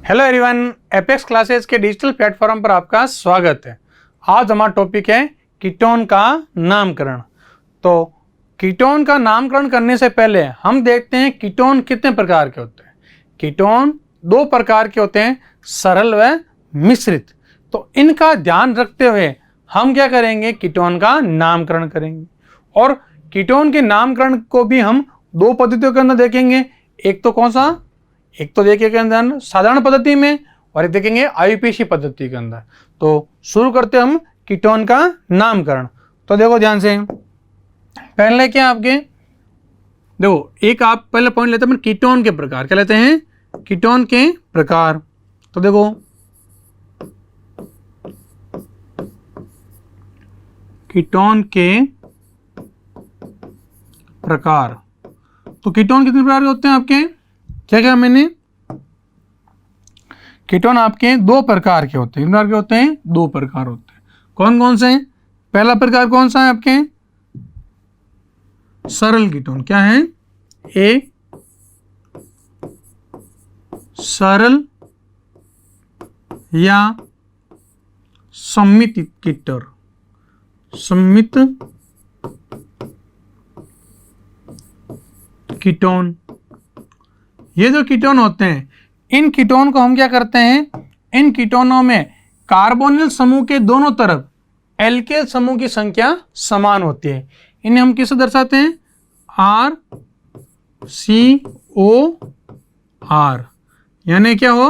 Hello everyone, apex classes के digital platform पर आपका स्वागत है। आज हमारा टॉपिक है कीटोन का नामकरण। तो कीटोन का नामकरण करने से पहले हम देखते हैं कीटोन कितने प्रकार के होते हैं। कीटोन दो प्रकार के होते हैं, सरल व मिश्रित। तो इनका ध्यान रखते हुए हम क्या करेंगे, कीटोन का नामकरण करेंगे। और कीटोन के नामकरण को भी हम दो पद्धतियों के अंदर देखेंगे। एक तो कौन सा, एक तो देखेंगे अंदर साधारण पद्धति में और एक देखेंगे आईयूपीएसी पद्धति के अंदर। तो शुरू करते हैं हम कीटोन का नामकरण। तो देखो ध्यान से, पहले क्या आपके देखो, एक आप पहले पॉइंट लेते हैं कीटोन के प्रकार। क्या लेते हैं? कीटोन के प्रकार। तो देखो कीटोन के प्रकार। तो कीटोन कितने प्रकार के होते हैं आपके? क्या क्या मैंने, कीटोन आपके दो प्रकार के होते हैं। कितने प्रकार के होते हैं? दो प्रकार होते हैं। कौन कौन से? पहला प्रकार कौन सा है आपके? सरल कीटोन। क्या है? ए सरल या सम्मित कीटोन। सम्मित कीटोन। ये जो कीटोन होते हैं, इन कीटोन को हम क्या करते हैं, इन कीटोनों में कार्बोनिल समूह के दोनों तरफ एल्केल समूह की संख्या समान होती है। इन्हें हम किससे दर्शाते हैं? R C O R. यानी क्या हो,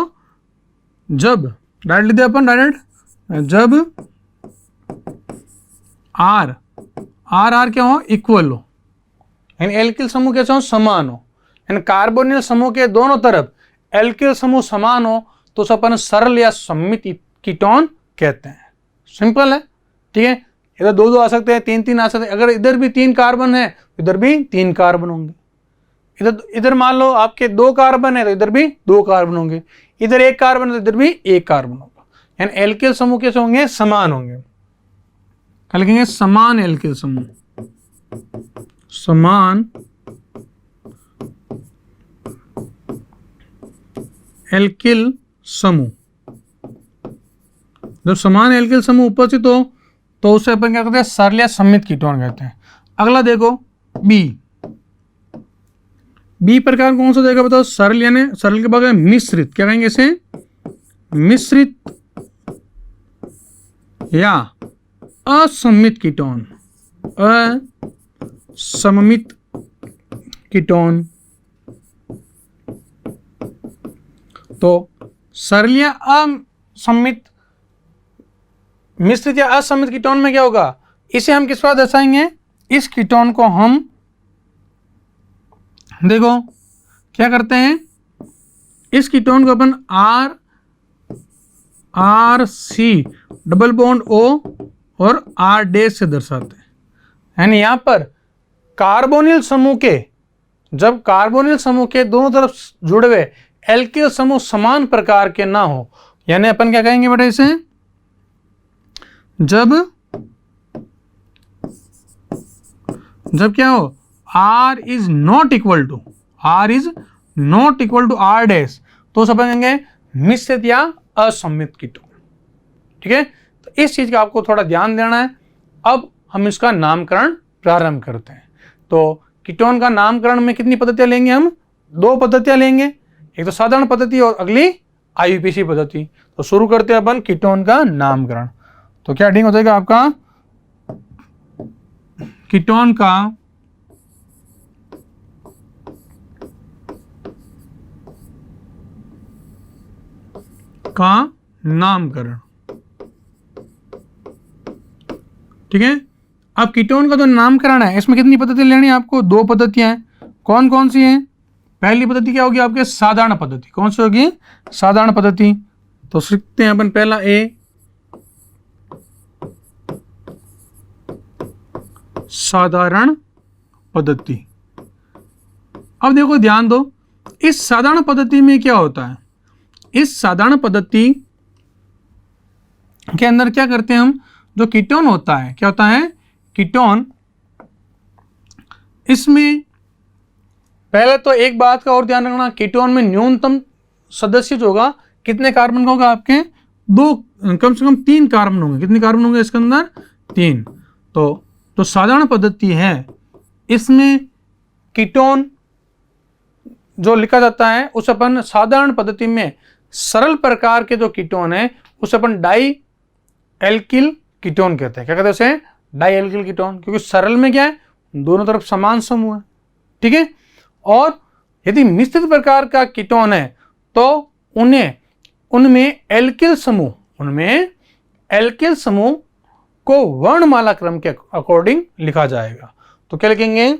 जब डायरेक्ट लिखते अपन डायरेक्ट, जब आर आर आर क्या हो, इक्वल हो, यानी एल्किल समूह कैसे हो, समान हो। यानी कार्बोनिल समूह के दोनों तरफ एल्किल समूह समान हो तो उसे अपन सरल या सम्मित कीटोन कहते हैं। सिंपल है, ठीक है। इधर दो दो आ सकते हैं, तीन तीन आ सकते हैं। अगर इधर भी तीन कार्बन है इधर भी तीन कार्बन होंगे। इधर मान लो आपके दो कार्बन है तो इधर भी दो कार्बन होंगे। इधर एक कार्बन है तो इधर भी एक कार्बन होगा। यानी एल्किल समूह कैसे होंगे, समान होंगे। क्या लिखेंगे? समान एल्किल समूह। समान एल्किल समूह। जब समान एल्किल समूह उपस्थित हो तो उसे अपन क्या कहते हैं, सरल या सम्मित कीटोन कहते हैं। अगला देखो बी। बी प्रकार कौन सा देगा बताओ? सरल, यानी सरल के बगैर मिश्रित। क्या कहेंगे इसे? मिश्रित या असम्मित कीटोन। असम्मित कीटोन। तो सरल या असम्मित, मिश्रित या असम्मित कीटोन में क्या होगा, इसे हम किस प्रकार दर्शाएंगे? इस कीटोन को हम देखो क्या करते हैं, इस कीटोन को अपन R C double bond O और आर डैश से दर्शाते हैं। यानी यहां पर कार्बोनिल समूह के, जब कार्बोनिल समूह के दोनों तरफ जुड़े हुए एल्किल समूह समान प्रकार के ना हो, यानी अपन क्या कहेंगे बेटा इसे, जब क्या हो, R is not equal to R dash, तो सब कहेंगे मिश्रित या असम्मित कीटोन। ठीक है, तो इस चीज का आपको थोड़ा ध्यान देना है। अब हम इसका नामकरण प्रारंभ करते हैं। तो कीटोन का नामकरण में कितनी पद्धतियां लेंगे हम? दो पद्धतियां लेंगे, एक तो साधारण पद्धति और अगली आईयूपीएसी पद्धति। तो शुरू करते हैं अपन कीटोन का नामकरण। तो क्या हेडिंग हो जाएगा आपका? कीटोन का नामकरण। ठीक है, अब कीटोन का जो नामकरण है इसमें कितनी पद्धति लेनी है आपको? दो पद्धतियां हैं। कौन कौन सी हैं? पहली पद्धति क्या होगी आपके? साधारण पद्धति। कौन सी होगी? साधारण पद्धति। तो सीखते हैं अपन पहला ए, साधारण पद्धति। अब देखो ध्यान दो, इस साधारण पद्धति में क्या होता है? इस साधारण पद्धति के अंदर क्या करते हैं हम, जो कीटोन होता है, क्या होता है कीटोन, इसमें पहले तो एक बात का और ध्यान रखना, कीटोन में न्यूनतम सदस्य जो होगा कितने कार्बन का होगा आपके? दो, कम से कम 3 कार्बन होंगे। कितने कार्बन होंगे इसके अंदर? 3। तो जो साधारण पद्धति है इसमें कीटोन जो लिखा जाता है उस अपन साधारण पद्धति में सरल प्रकार के जो कीटोन है उस अपन डाई एल्किल कीटोन कहते हैं। क्या कहते हैं उसे? डाई एल्किल कीटोन, क्योंकि सरल में क्या है? दोनों तरफ समान समूह है। ठीक है। और यदि मिश्रित प्रकार का कीटोन है तो उनमें एल्किल समूह को वर्णमाला क्रम के अकॉर्डिंग लिखा जाएगा। तो क्या लिखेंगे?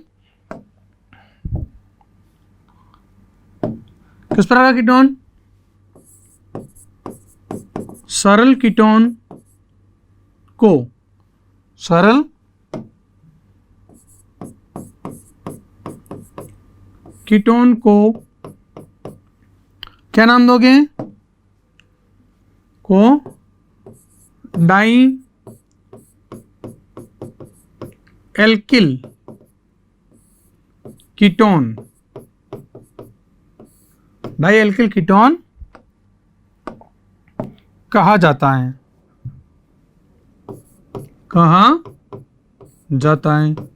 किस प्रकार का कीटोन? सरल कीटोन को क्या नाम दोगे? को डाई एल्किल कीटोन कहा जाता है।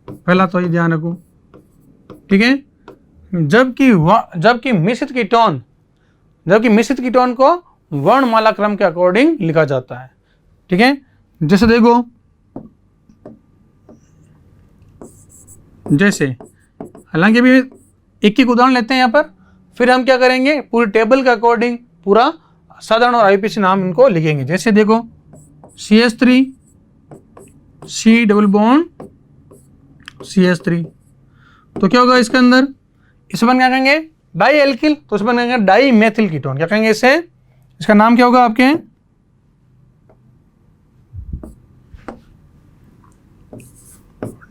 पहला तो ये ध्यान रखो। ठीक है। जबकि मिश्रित कीटोन को वर्णमाला क्रम के अकॉर्डिंग लिखा जाता है। ठीक है। जैसे देखो, हालांकि अभी एक उदाहरण लेते हैं यहाँ पर, फिर हम क्या करेंगे? पूरी टेबल के अकॉर्डिंग पूरा साधारण और आईपीसी नाम इनको लिखेंगे। जैसे देखो CH3 C double bond CH3, तो क्या होगा इसके अंदर? इस पर क्या कहेंगे? डाई एल्किल, तो इस पर कहेंगे डाई मेथिल कीटोन। क्या कहेंगे इसे? इसका नाम क्या होगा आपके?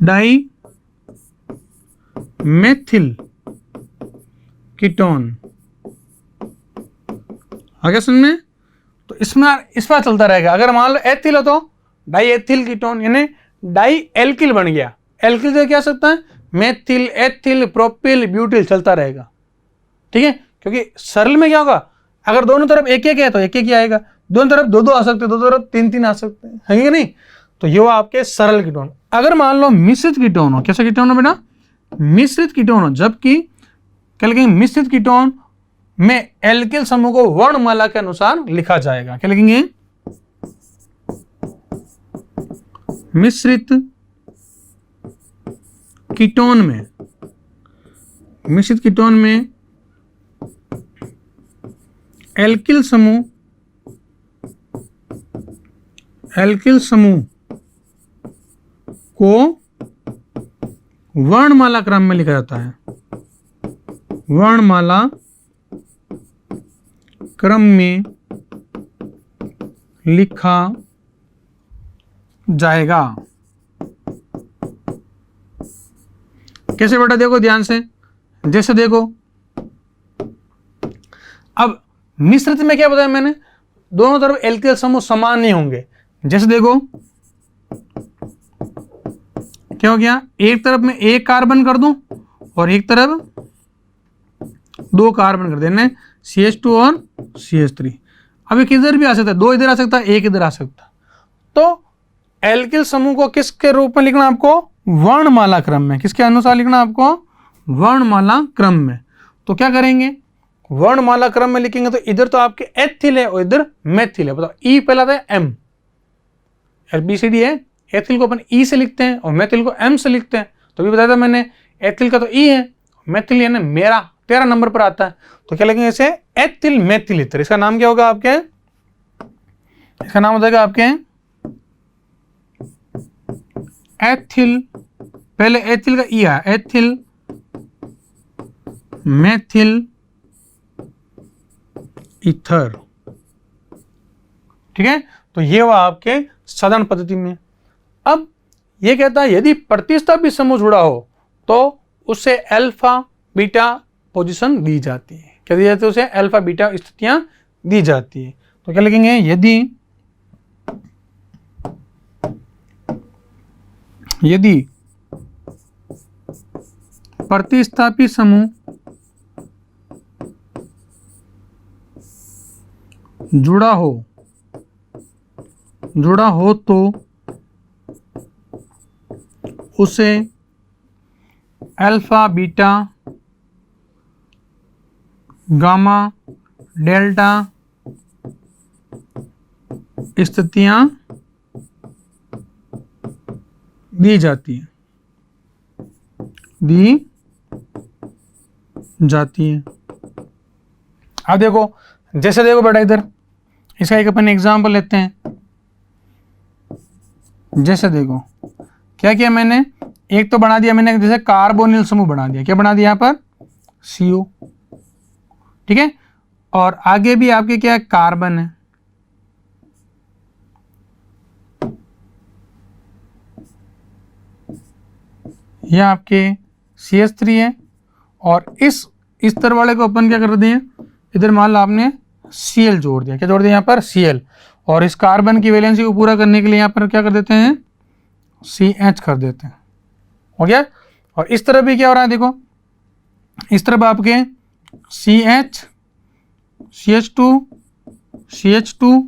Di methyl ketone. आगे सुनने, तो इसमें इस पर चलता रहेगा। अगर मान लो एथिल हो तो डाई एथिल कीटोन, यानी डाई एल्किल बन गया। एल्किल से क्या हो सकता है? मेथिल, एथिल, प्रोपिल, ब्यूटिल, चलता रहेगा। ठीक है। क्योंकि सरल में क्या होगा? अगर दोनों तरफ एक एक है तो एक एक ही आएगा, दोनों तरफ दो दो आ सकते हैं, दोनों तरफ तीन तीन आ सकते हैं, है कि नहीं? तो ये हुआ आपके सरल कीटोन। अगर मान लो मिश्रित कीटोन हो, कैसे कीटोन हो बेटा? मिश्रित कीटोन हो, जबकि क्या लिखेंगे? मिश्रित कीटोन में एल्किल समूह को वर्णमाला के अनुसार लिखा जाएगा। क्या लिखेंगे? मिश्रित कीटोन में एल्किल समूह को वर्णमाला क्रम में लिखा जाता है। वर्णमाला क्रम में लिखा जाएगा। कैसे बेटा? देखो ध्यान से। जैसे देखो, अब मिश्रित में क्या बताया मैंने? दोनों तरफ एल्किल समूह समान नहीं होंगे। जैसे देखो क्या हो गया? एक तरफ में एक कार्बन कर दूं और एक तरफ 2 कार्बन कर देना, CH2 और CH3। अब एक इधर भी आ सकता है, 2 इधर आ सकता है, 1 इधर आ सकता है। तो एल्किल समूह को किसके रूप में लिखना आपको? वर्णमाला क्रम में। किसके अनुसार लिखना आपको? वर्णमाला क्रम में। तो क्या करेंगे? वर्णमाला क्रम में लिखेंगे तो इधर तो आपके एथिल है और इधर मेथिल है। बताओ, ई पहला था M, LBCD है। एथिल को अपन ई से लिखते हैं और मेथिल को M से लिखते हैं। तो भी बताया था मैंने, एथिल का तो ई है, मेथिल यानी मेरा 13 नंबर पर आता है। तो क्या लिखेंगे इसे? Ethyl methyl ether. इसका नाम क्या होगा आपके? इसका नाम हो जाएगा आपके एथिल, पहले एथिल का ई है, एथिल मेथिल ईथर। ठीक है। तो ये हुआ आपके साधारण पद्धति में। अब ये कहता है यदि प्रतिस्थापी समूह जुड़ा हो तो उससे अल्फा बीटा पोजीशन दी जाती है। क्या दी जाती है? उसे अल्फा बीटा स्थितियां दी जाती है। तो क्या लिखेंगे? यदि प्रतिस्थापी समूह जुड़ा हो तो उसे अल्फा बीटा गामा डेल्टा स्थितियां दी जाती हैं। अब देखो, जैसे देखो बेटा इधर इसका एक अपन एग्जाम्पल लेते हैं। जैसे देखो क्या किया मैंने, एक तो बना दिया मैंने जैसे कार्बोनिल समूह बना दिया। क्या बना दिया यहाँ पर? CO। ठीक है, और आगे भी आपके क्या है? कार्बन है। यह आपके CH3 है, और इस तरफ वाले को अपन क्या कर दिए, इधर मान लो आपने Cl जोड़ दिया। क्या जोड़ दिया यहाँ पर? Cl। और इस कार्बन की वैलेंसी को पूरा करने के लिए यहाँ पर क्या कर देते हैं? CH कर देते हैं। हो गया। और इस तरफ भी क्या हो रहा है देखो, इस तरफ आपके CH, CH2,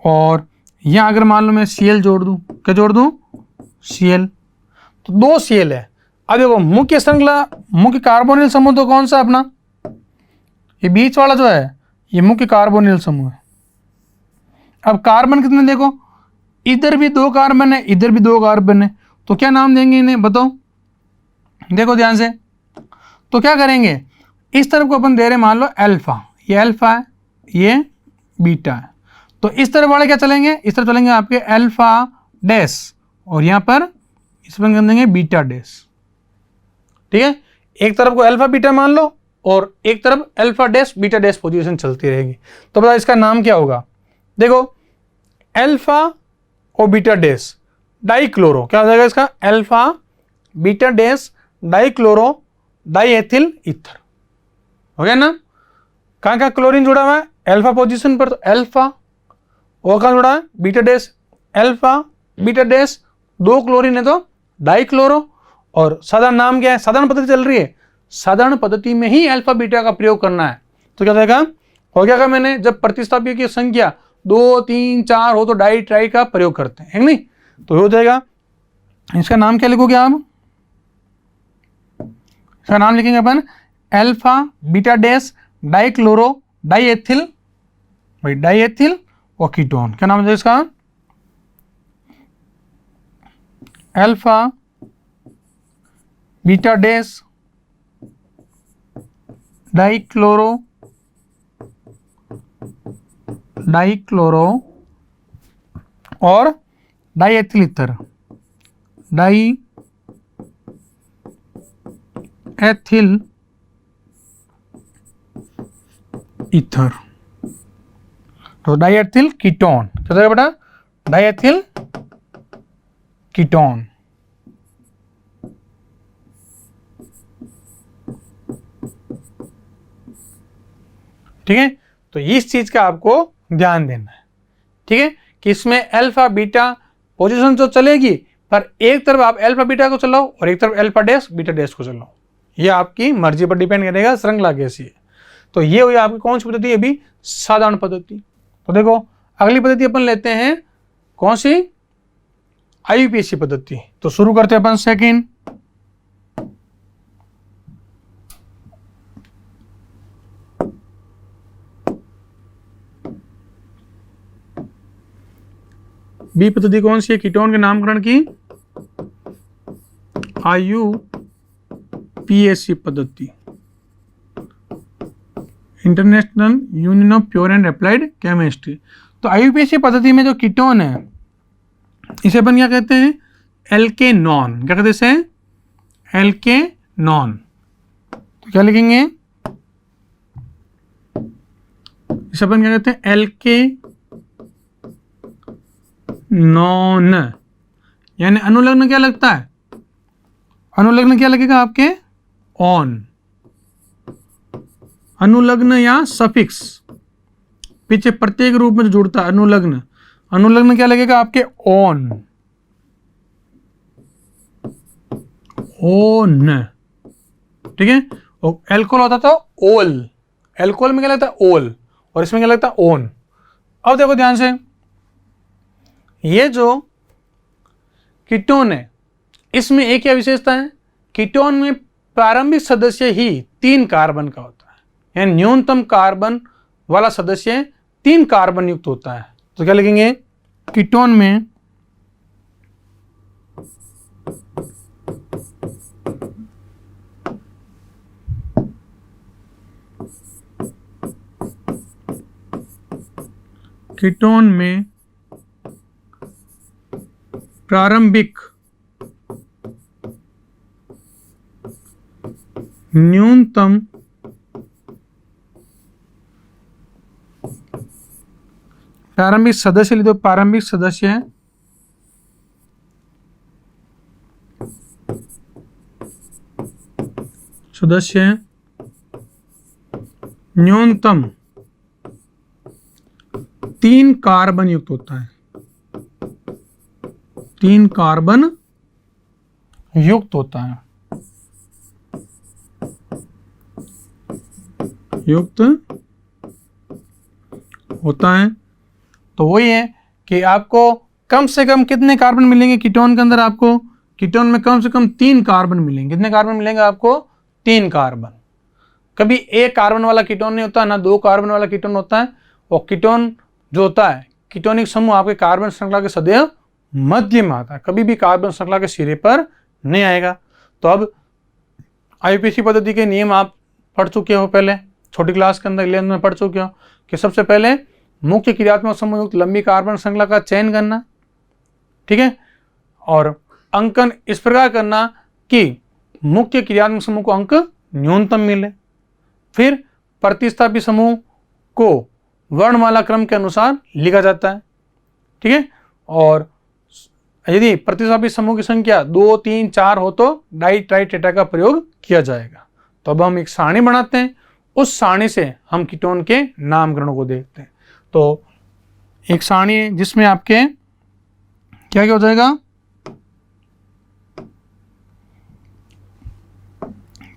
और यहाँ अगर मान लो मैं Cl जोड़ दूँ, क्या जोड़ दूँ? Cl। तो 2 Cl है। अब देखो मुख्य श्रृंखला, मुख्य कार्बोनिल समूह तो कौन सा अपना? ये बीच वाला जो है ये मुख्य कार्बोनिल समूह है। अब कार्बन कितने देखो, इधर भी 2 कार्बन है, इधर भी 2 कार्बन है, तो क्या नाम देंगे इन्हें बताओ? देखो ध्यान से, तो क्या करेंगे, इस तरफ को अपन दे रहे मान लो अल्फा, ये अल्फा है, ये बीटा है, तो इस तरफ वाले क्या चलेंगे? इस तरफ चलेंगे आपके अल्फा डैश, और यहाँ पर इस पर कर देंगे बीटा डैश। ठीक है, एक तरफ को अल्फा बीटा मान लो और एक तरफ alpha dash beta dash position चलती रहेगी। तो बताओ इसका नाम क्या होगा? देखो अल्फा और बीटा डैश डाइक्लोरो, क्या हो जाएगा इसका? Alpha beta dash dichloro diethyl ether. हो गया ना? कहाँ कहाँ क्लोरीन जुड़ा हुआ है? अल्फा पोजीशन पर, तो अल्फा, और कहाँ जुड़ा है? Beta dash, alpha beta dash, 2 chlorine है तो डाइक्लोरो। और साधारण नाम क्या है? साधारण पद्धति चल रही है, साधारण पद्धति में ही अल्फा बीटा का प्रयोग करना है। तो क्या देगा? हो गया का मैंने, जब प्रतिस्थापियों की संख्या 2, 3, 4 हो तो डाई ट्राई का प्रयोग करते हैं, है नहीं? तो हो जाएगा, इसका नाम क्या लिखोगे आप? इसका नाम लिखेंगे अपन alpha beta dash dichloro diethyl, भाई डाइएथिल और कीटोन। क्या नाम है इसका? अल्फा बीटा डैश डाइक्लोरो और डाइएथिल ईथर, डाइएथिल ईथर, तो डाइएथिल कीटोन। क्या था बेटा? Diethyl ketone. ठीक है, तो इस चीज का आपको ध्यान देना है। ठीक है, कि इसमें अल्फा बीटा पोजीशन तो चलेगी, पर एक तरफ आप अल्फा बीटा को चलाओ और एक तरफ अल्फा डैश बीटा डैश को चलाओ, ये आपकी मर्जी पर डिपेंड करेगा श्रृंखला कैसी है। तो ये हुई आपकी कौन सी पद्धति? अभी साधारण पद्धति। तो देखो अगली पद्धति अपन लेते हैं कौन सी? IUPAC पद्धति। तो शुरू करते हैं अपन सेकेंड। बी पद्धति कौन सी है? कीटोन के नामकरण की IUPAC पद्धति, international union of pure and applied chemistry. तो IUPAC पद्धति में जो कीटोन है इसे अपन क्या कहते हैं? एल्केनॉन। क्या कहते हैं इसे? एल्केनॉन। तो क्या लिखेंगे इसे? अपन क्या कहते हैं? एल्केनॉन। यानी अनुलग्न क्या लगता है? अनुलग्न क्या लगेगा आपके? ऑन। अनुलग्न या सफिक्स पीछे प्रत्येक रूप में जो जुड़ता है, अनुलग्न, अनुलग्न क्या लगेगा आपके? ऑन। ओन। ठीक है, और एल्कोहल होता था ओल, एल्कोहल में क्या लगता है? ओल, और इसमें क्या लगता है? ओन। अब देखो ध्यान से, ये जो कीटोन है इसमें एक क्या विशेषता है, कीटोन में प्रारंभिक सदस्य ही 3 कार्बन का होता है, यानी न्यूनतम कार्बन वाला सदस्य 3 कार्बन युक्त होता है। तो क्या लिखेंगे, कीटोन में प्रारंभिक न्यूनतम प्रारंभिक सदस्य लिखो, प्रारंभिक सदस्य न्यूनतम 3 कार्बन युक्त होता है, 3 कार्बन युक्त होता है, तो वही है कि आपको कम से कम कितने कार्बन मिलेंगे कीटोन के अंदर, आपको कीटोन में कम से कम 3 कार्बन मिलेंगे। कितने कार्बन मिलेंगे आपको, 3 कार्बन। कभी एक कार्बन वाला कीटोन नहीं होता, ना 2 कार्बन वाला कीटोन होता है। और कीटोन जो होता है, कीटोनिक समूह आपके कार्बन श्रृंखला के सदैव मध्य में आता है, कभी भी कार्बन श्रृंखला के सिरे पर नहीं आएगा। तो अब आईपीसी पद्धति के नियम आप पढ़ चुके हो, पहले छोटी क्लास के अंदर 11th में पढ़ चुके हो कि सबसे पहले मुख्य क्रियात्मक समूह युक्त लंबी कार्बन श्रृंखला का चयन करना, ठीक है, और अंकन इस प्रकार करना कि मुख्य क्रियात्मक समूह को अंक न्यूनतम मिले। फिर प्रतिस्थापी समूह को वर्णमाला क्रम के अनुसार लिखा जाता है, ठीक है, और यदि प्रतिस्थापी समूह की संख्या 2, 3, 4 हो तो डाई ट्राई टेट्रा का प्रयोग किया जाएगा। तो अब हम एक सारणी बनाते हैं, उस सारणी से हम कीटोन के नामकरण को देखते हैं। तो एक सारणी है जिसमें आपके क्या क्या हो जाएगा,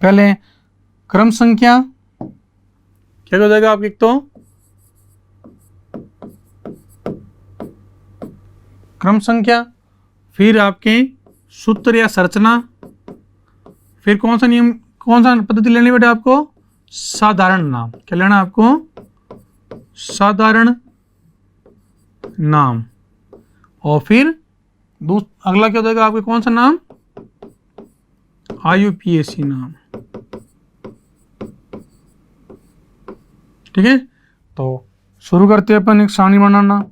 पहले क्रम संख्या क्या हो जाएगा आपकी, एक तो क्रम संख्या, फिर आपके सूत्र या संरचना, फिर कौन सा नियम, कौन सा पद्धति लेनी बेटा आपको, साधारण नाम। क्या लेना आपको, साधारण नाम। और फिर अगला क्या हो जाएगा आपके, कौन सा नाम, IUPAC नाम, ठीक है। तो शुरू करते हैं अपन एक सारणी बनाना।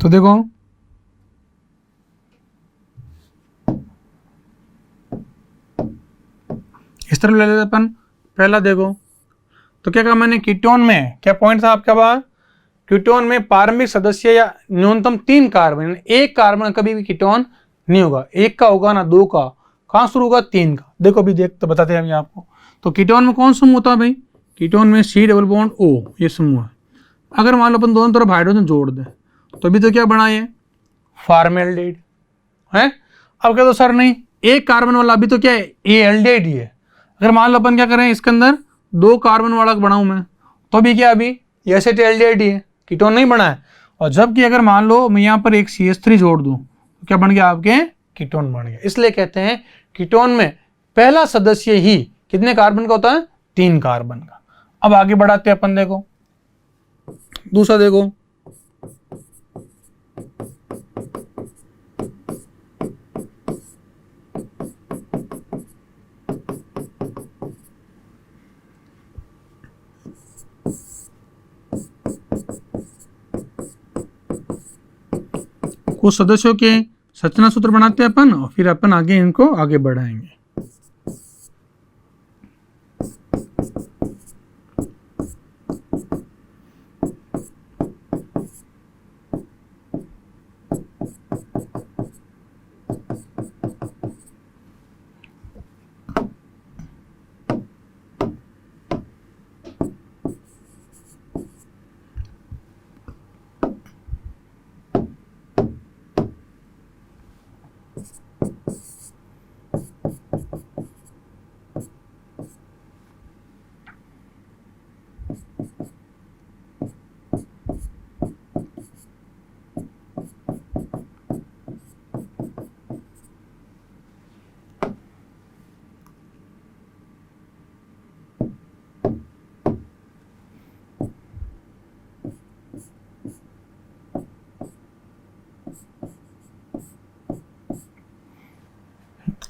तो देखो इस तरह ले लेते अपन। पहला देखो तो क्या कहा मैंने, कीटोन में क्या पॉइंट था आपका पास, कीटोन में प्रारंभिक सदस्य या न्यूनतम 3 कार्बन, एक कार्बन कभी भी कीटोन नहीं होगा, एक का होगा ना 2 का, कहाँ शुरू होगा 3 का। देखो अभी देख तो बताते हैं हम आपको। तो कीटोन में कौन समूह होता है भाई, कीटोन में C डबल बॉन्ड O ये समूह है। अगर मान लो अपन दोनों तरफ हाइड्रोजन जोड़ दें तो अभी तो क्या बना है, फॉर्मेल्डिहाइड है। अब क्या तो सर नहीं, एक कार्बन वाला अभी तो क्या है, एल्डिहाइड ही है। अगर मान लो अपन क्या करें, इसके अंदर 2 कार्बन वाला बनाऊं मैं, तो अभी क्या, अभी एसिटाल्डिहाइड ही है, कीटोन नहीं बना है। और जबकि अगर मान लो मैं यहाँ पर एक CH3 जोड़ दूं तो क्या बन गया आपके, कीटोन बन गया। इसलिए कहते हैं कीटोन में पहला सदस्य ही कितने कार्बन का होता है, 3 कार्बन का। अब आगे बढ़ाते हैं अपन, देखो दूसरा देखो, कुछ सदस्यों के संरचना सूत्र बनाते हैं अपन और फिर अपन आगे इनको आगे बढ़ाएंगे।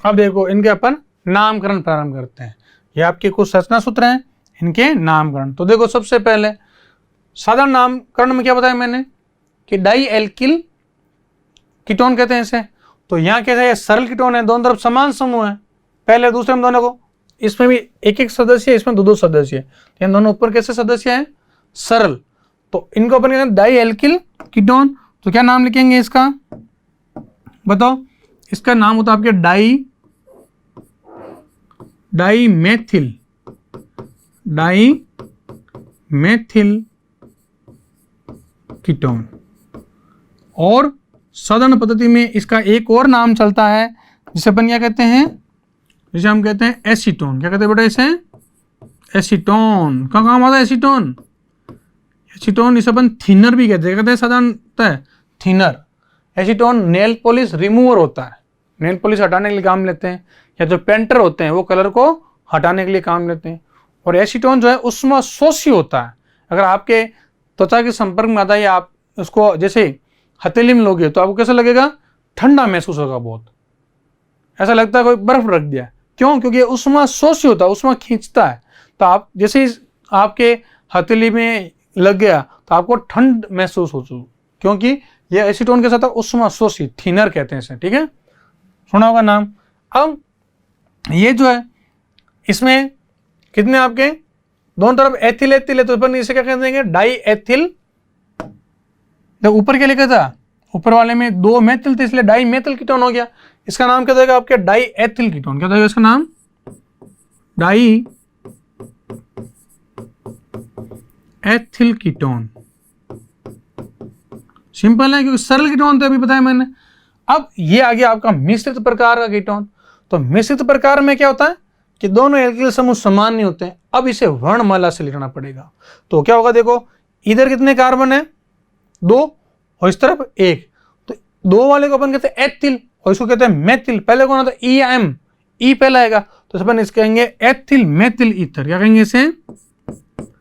अब देखो इनके अपन नामकरण प्रारंभ करते हैं। ये आपके कुछ रचना सूत्र हैं, इनके नामकरण। तो देखो सबसे पहले साधारण नामकरण में क्या बताया मैंने कि डाई एल्किल कीटोन कहते हैं इसे। तो यहाँ कैसे है, सरल कीटोन है, दोनों तरफ समान समूह है, पहले दूसरे में दोनों को, इसमें भी एक एक सदस्य है, इसमें दो दो सदस्य है, तो इन दोनों ऊपर कैसे सदस्य हैं, सरल। तो इनको अपन कहते हैं डाई एल्किल कीटोन। तो क्या नाम लिखेंगे इसका, बताओ। इसका नाम होता है आपके डाई कीटोन। और साधारण पद्धति में इसका एक और नाम चलता है जिसे अपन क्या कहते हैं, जिसे हम कहते हैं एसीटोन। क्या कहते हैं बेटा इसे, एसीटोन। क्या काम आता है एसीटोन, इसे अपन थिनर भी कहते हैं साधारणतः, thinner. Acetone nail polish remover होता है, नेल पॉलिश हटाने के लिए काम लेते हैं, या जो पेंटर होते हैं वो कलर को हटाने के लिए काम लेते हैं। और एसीटोन जो है उष्मा शोषी होता है, अगर आपके त्वचा के संपर्क में आता है, आप उसको जैसे हथेली में लोगे तो आपको कैसा लगेगा, ठंडा महसूस होगा, बहुत ऐसा लगता है कोई बर्फ रख दिया। क्यों, क्योंकि उष्मा शोषी होता है, उष्मा खींचता है। तो आप जैसे ही आपके हथेली में लग गया तो आपको ठंड महसूस हो, क्योंकि ये एसीटोन के साथ उष्मा शोषी, थिनर कहते हैं इसे, ठीक है, सुना होगा नाम। अब ये जो है इसमें कितने आपके दोनों तरफ एथिल एथिल है, तो अपन इसे क्या कह देंगे, डाई एथिल। तो ऊपर क्या लिखा था, ऊपर वाले में दो मेथिल थे इसलिए डाई मेथिल कीटोन हो गया। इसका नाम क्या देगा आपके, डाई एथिल कीटोन। क्या देगा इसका नाम, डाई एथिल कीटोन। सिंपल है, क्योंकि सरल कीटोन तो अभी बताया मैंने। अब ये आ गया आपका मिश्रित प्रकार का कीटोन। तो मिश्रित प्रकार में क्या होता है कि दोनों एल्किल समूह समान नहीं होते हैं। अब इसे वर्णमाला से लिखना पड़ेगा। तो क्या होगा, देखो इधर कितने कार्बन है, 2, और इस तरफ 1। तो 2 वाले को अपन कहते हैं एथिल और इसको कहते हैं मेथिल। पहले कौन आता है, ई एम, ई पहला आएगा, तो अपन इसे कहेंगे एथिल मेथिल ईथर। क्या कहेंगे इसे,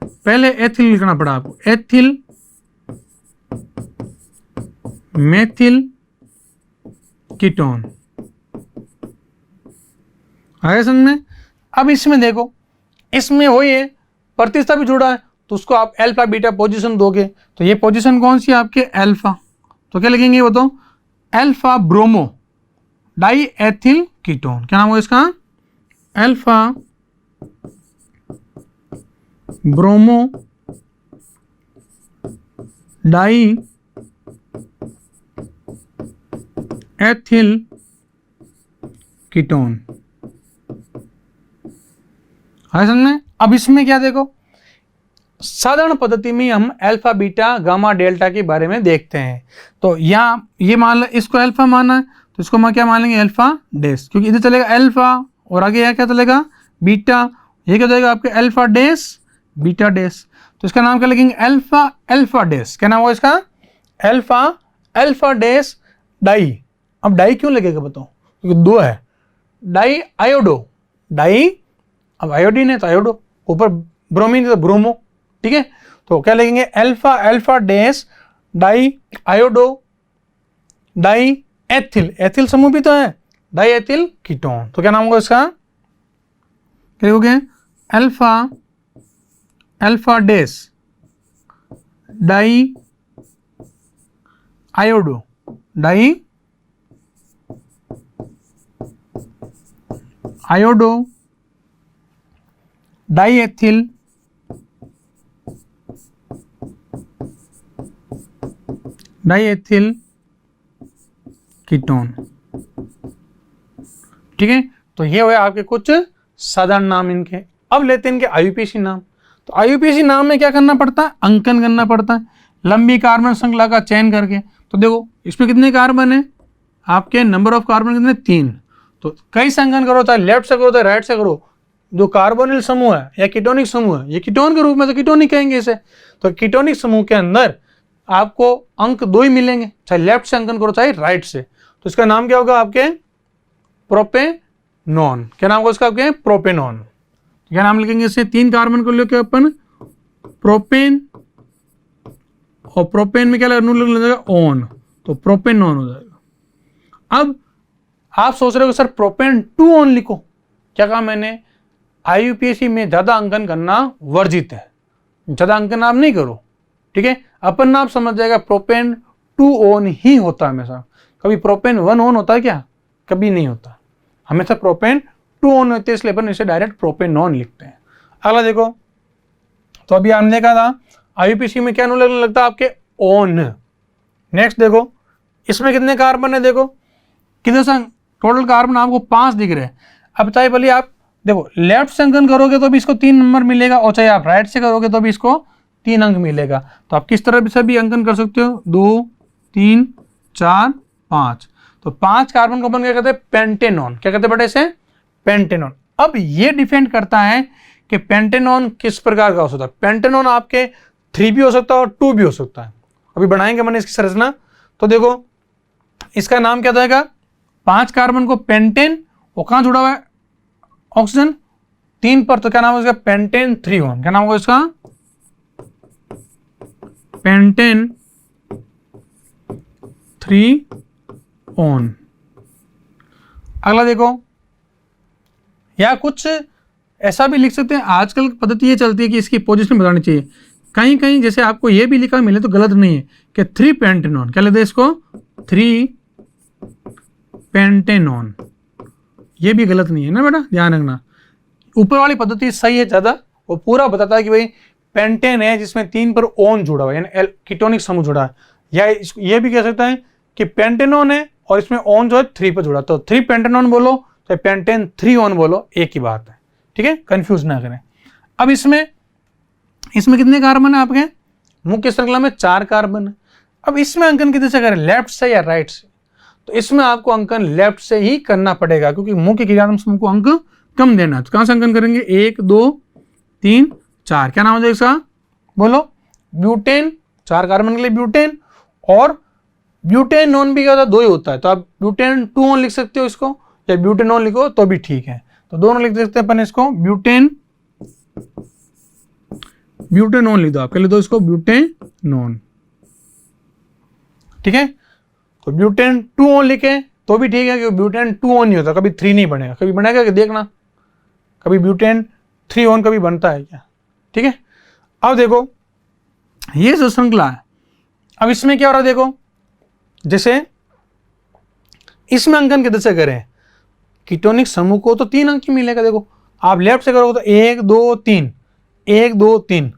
पहले एथिल लिखना पड़ा आपको, एथिल मेथिल कीटोन। आगे समझ में। अब इसमें देखो, इसमें हो ये प्रतिस्थापी भी जुड़ा है, तो उसको आप अल्फा बीटा पोजीशन दोगे। तो ये पोजीशन कौन सी है आपके, अल्फा। तो क्या लिखेंगे वो, तो alpha bromo die ethyl ketone. क्या नाम होगा इसका, alpha bromo die ethyl ketone. है समझ में। अब इसमें क्या देखो, साधारण पद्धति में हम अल्फा बीटा गामा डेल्टा के बारे में देखते हैं। तो यहाँ ये मान लो, इसको अल्फा माना है तो इसको हम क्या मान लेंगे, अल्फा डैश, क्योंकि इधर चलेगा अल्फा और आगे यहाँ क्या चलेगा, बीटा। ये क्या जाएगा आपके अल्फा डैश बीटा डैश। तो इसका नाम क्या लिखेंगे, अल्फा अल्फा डैश। क्या नाम होगा इसका, अल्फा अल्फा डैश डाई। अब डाई क्यों लगेगा बताओ, क्योंकि 2 है। डाई आयोडो, डाई, अब आयोडीन है तो आयोडो, ऊपर ब्रोमीन है तो ब्रोमो, ठीक है। तो क्या लिखेंगे, alpha alpha dash di iodo di ethyl, ethyl समूह भी तो है, डाई एथिल कीटोन। तो क्या नाम होगा इसका, क्या लिखोगे, alpha alpha dash di iodo di iodo di ethyl ketone, ठीक है। तो ये हुए आपके कुछ साधारण नाम इनके। अब लेते हैं इनके आईयूपीएसी नाम। तो आईयूपीएसी नाम में क्या करना पड़ता है, अंकन करना पड़ता है लंबी कार्बन श्रृंखला का चयन करके। तो देखो इसमें कितने कार्बन है आपके, नंबर ऑफ कार्बन कितने, 3। तो कई से अंकन करो, चाहे लेफ्ट से करो चाहे राइट से करो। जो कार्बोनिल समूह है या कीटोनिक समूह है, ये कीटोन के रूप में तो कीटोनिक कहेंगे इसे। तो कीटोनिक समूह के अंदर आपको अंक 2 ही मिलेंगे, चाहे लेफ्ट से अंकन करो चाहे राइट से। तो इसका नाम क्या होगा आपके, प्रोपेनॉन। क्या नाम होगा इसका आपके, प्रोपेनॉन। क्या नाम लिखेंगे इसे, 3 कार्बन को लेकर अपन प्रोपेन, और प्रोपेन में क्या लग जाएगा ऑन, तो प्रोपेनॉन हो जाएगा। अब आप सोच रहे हो सर प्रोपेन 2 ऑन लिखो, क्या कहा मैंने, IUPAC में ज़्यादा अंकन करना वर्जित है, ज़्यादा अंकन आप नहीं करो, ठीक है। अपन आप समझ जाएगा प्रोपेन 2 ऑन ही होता है हमेशा, कभी प्रोपेन 1 ऑन होता है क्या, कभी नहीं होता, हमेशा प्रोपेन 2 ऑन होते हैं, इसलिए अपन इसे डायरेक्ट प्रोपेन ऑन लिखते हैं। अगला देखो, तो अभी हमने देखा था IUPAC में क्या लगने लगता है आपके ऑन। नेक्स्ट देखो, इसमें कितने कार्बन है, देखो कितने संग टोटल कार्बन आपको 5 दिख रहे हैं। अब चाहे भले आप देखो लेफ्ट से अंकन करोगे तो भी इसको 3 नंबर मिलेगा, और चाहे आप राइट से करोगे तो भी इसको 3 अंक मिलेगा। तो आप किस तरह से भी अंकन कर सकते हो, 2 3 4 5। तो 5 कार्बन को अपन क्या कहते हैं, पेंटेनॉन। क्या कहते हैं बेटा इसे, पेंटेनॉन। अब ये डिपेंड करता है कि पेंटेनॉन किस प्रकार का हो सकता है। पेंटेनॉन आपके 3 भी हो सकता है और 2 भी हो सकता है। अभी बनाएंगे मैंने इसकी संरचना, तो देखो इसका नाम क्या जाएगा, 5 कार्बन को पेंटेन, वो कहाँ जुड़ा हुआ है ऑक्सीजन 3 पर, तो क्या नाम होगा इसका, पेंटेन 3 ऑन। क्या नाम होगा इसका, पेंटेन 3 ऑन। अगला देखो, या कुछ ऐसा भी लिख सकते हैं, आजकल पद्धति ये चलती है कि इसकी पोजीशन बतानी चाहिए। कहीं कहीं जैसे आपको ये भी लिखा मिले तो गलत नहीं है कि 3 पेंटेनॉन, क्या लेते हैं इसको, 3 पेंटेनॉन, ये भी गलत नहीं है ना बेटा, ध्यान रखना। ऊपर वाली पद्धति सही है ज़्यादा, वो पूरा बताता है कि भाई पेंटेन है जिसमें 3 पर ओन जुड़ा हुआ है, यानी कीटोनिक समूह जुड़ा है। या ये भी कह सकता है कि पेंटेनॉन है और इसमें ओन जो है 3 पर जुड़ा, तो 3 पेंटेनॉन बोलो चाहे पेंटेन 3 ऑन बोलो, एक ही बात है, ठीक है, कंफ्यूज ना करें। अब इसमें कितने कार्बन है आपके, मुख्य श्रृंखला में 4 कार्बन है। अब इसमें अंकन किधर से करें, लेफ्ट से या राइट से, तो इसमें आपको अंकन लेफ्ट से ही करना पड़ेगा क्योंकि मुख्य क्रियात्मक समूह को अंक कम देना है। तो कहां से अंकन करेंगे, 1 2 3 4, क्या नाम हो जाएगा इसका, बोलो, ब्यूटेन। 4 कार्बन के लिए ब्यूटेन, और ब्यूटेन नॉन भी क्या होता है, 2 ही होता है, तो आप ब्यूटेन 2 ऑन लिख सकते हो इसको, या ब्यूटेन ऑन लिखो तो भी ठीक है, तो दोनों लिख सकते हैं अपन इसको, ब्यूटेन ऑन लिख दो, आपके लिख दो इसको ब्यूटेनॉन, ठीक है। तो ब्यूटेन 2 ऑन लिखे तो भी ठीक है, क्योंकि ब्यूटेन 2 ऑन नहीं होता, कभी 3 नहीं बनेगा, कभी बनेगा कि देखना, कभी ब्यूटेन 3 ऑन कभी बनता है क्या, ठीक है। अब देखो ये जो श्रृंखला है, अब इसमें क्या हो रहा है, देखो जैसे इसमें अंकन किधर से करें, कीटोनिक समूह को तो 3 अंक ही मिलेगा। देखो आप लेफ्ट से करोगे तो 1 2 3 1 2 3,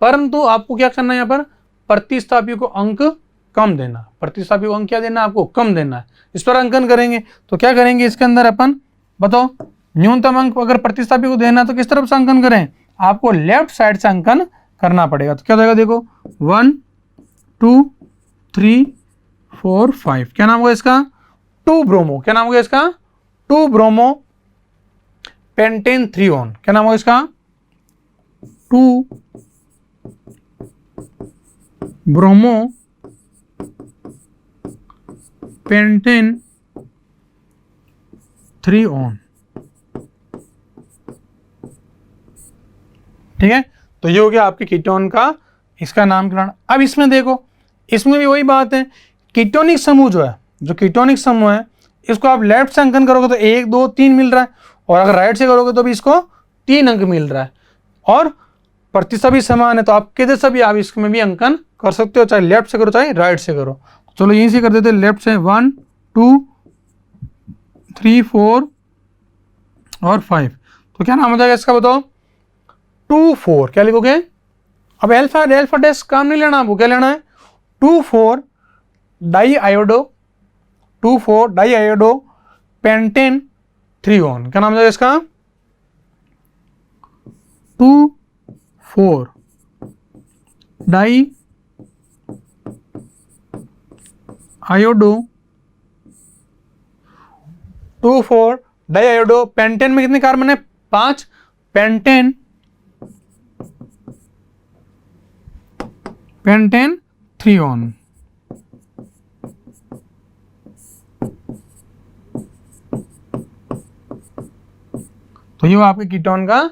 परंतु आपको क्या करना है, यहाँ पर प्रतिस्थापी को अंक कम देना, प्रतिस्थापी को अंक क्या देना, आपको कम देना है। इस पर अंकन करेंगे तो क्या करेंगे, इसके अंदर अपन बताओ न्यूनतम अंक अगर प्रतिस्थापी को देना तो किस तरफ से अंकन करें, आपको लेफ्ट साइड से अंकन करना पड़ेगा। तो क्या हो जाएगा, देखो 1 2 3 4 5, क्या नाम होगा इसका, 2 ब्रोमो, क्या नाम होगा इसका, 2 ब्रोमो पेंटेन 3 ऑन, क्या नाम होगा इसका, 2 ब्रोमो पेंटेन 3 ऑन, ठीक है। तो ये हो गया आपके कीटोन का इसका नामकरण। अब इसमें देखो, इसमें भी वही बात है, कीटोनिक समूह जो है, जो कीटोनिक समूह है, इसको आप लेफ्ट से अंकन करोगे तो 1 2 3 मिल रहा है, और अगर राइट से करोगे तो भी इसको 3 अंक मिल रहा है, और प्रतिस्थापी समान है, तो आप किधर से भी आप इसमें भी अंकन कर सकते हो, चाहे लेफ्ट से करो चाहे राइट से करो। चलो यहीं से कर देते, लेफ्ट से 1 2 3 4 और 5, तो क्या नाम हो जाएगा इसका, बताओ 2 4, क्या लिखोगे, अब एल्फा डैश काम नहीं लेना, आपको क्या लेना है, 2 4 di iodo, 2 4 di iodo pentane 3 one, क्या नाम हो जाएगा इसका, 2 4 di iodo, 2 4 di iodo, pentane में कितने कार्बन है, 5, पेंटेन 3 ऑन। तो ये वो आपके कीटोन का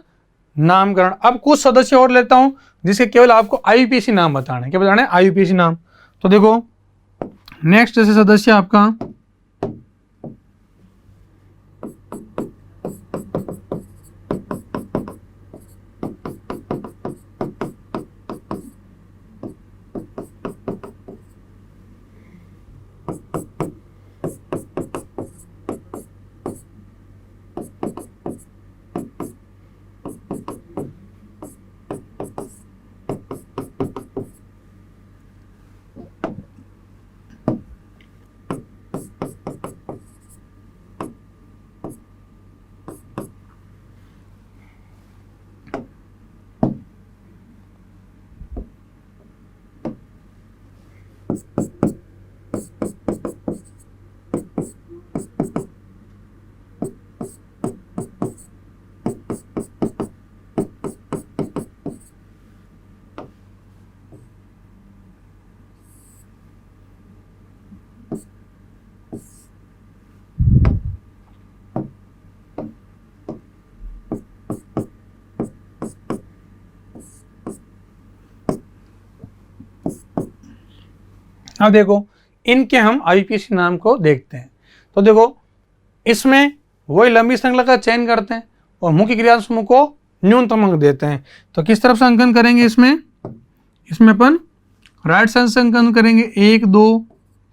नामकरण। अब कुछ सदस्य और लेता हूं जिसके केवल आपको IUPAC नाम बताना है, क्या बताना है, IUPAC नाम। तो देखो नेक्स्ट जैसे सदस्य आपका अब देखो इनके हम आईपीसी नाम को देखते हैं। तो देखो इसमें वही लंबी श्रृंखला का चयन करते हैं और मुख्य क्रिया समूह को न्यूनतम अंक देते हैं। तो किस तरफ से अंकन करेंगे इसमें अपन राइट साइड से अंकन करेंगे 1 2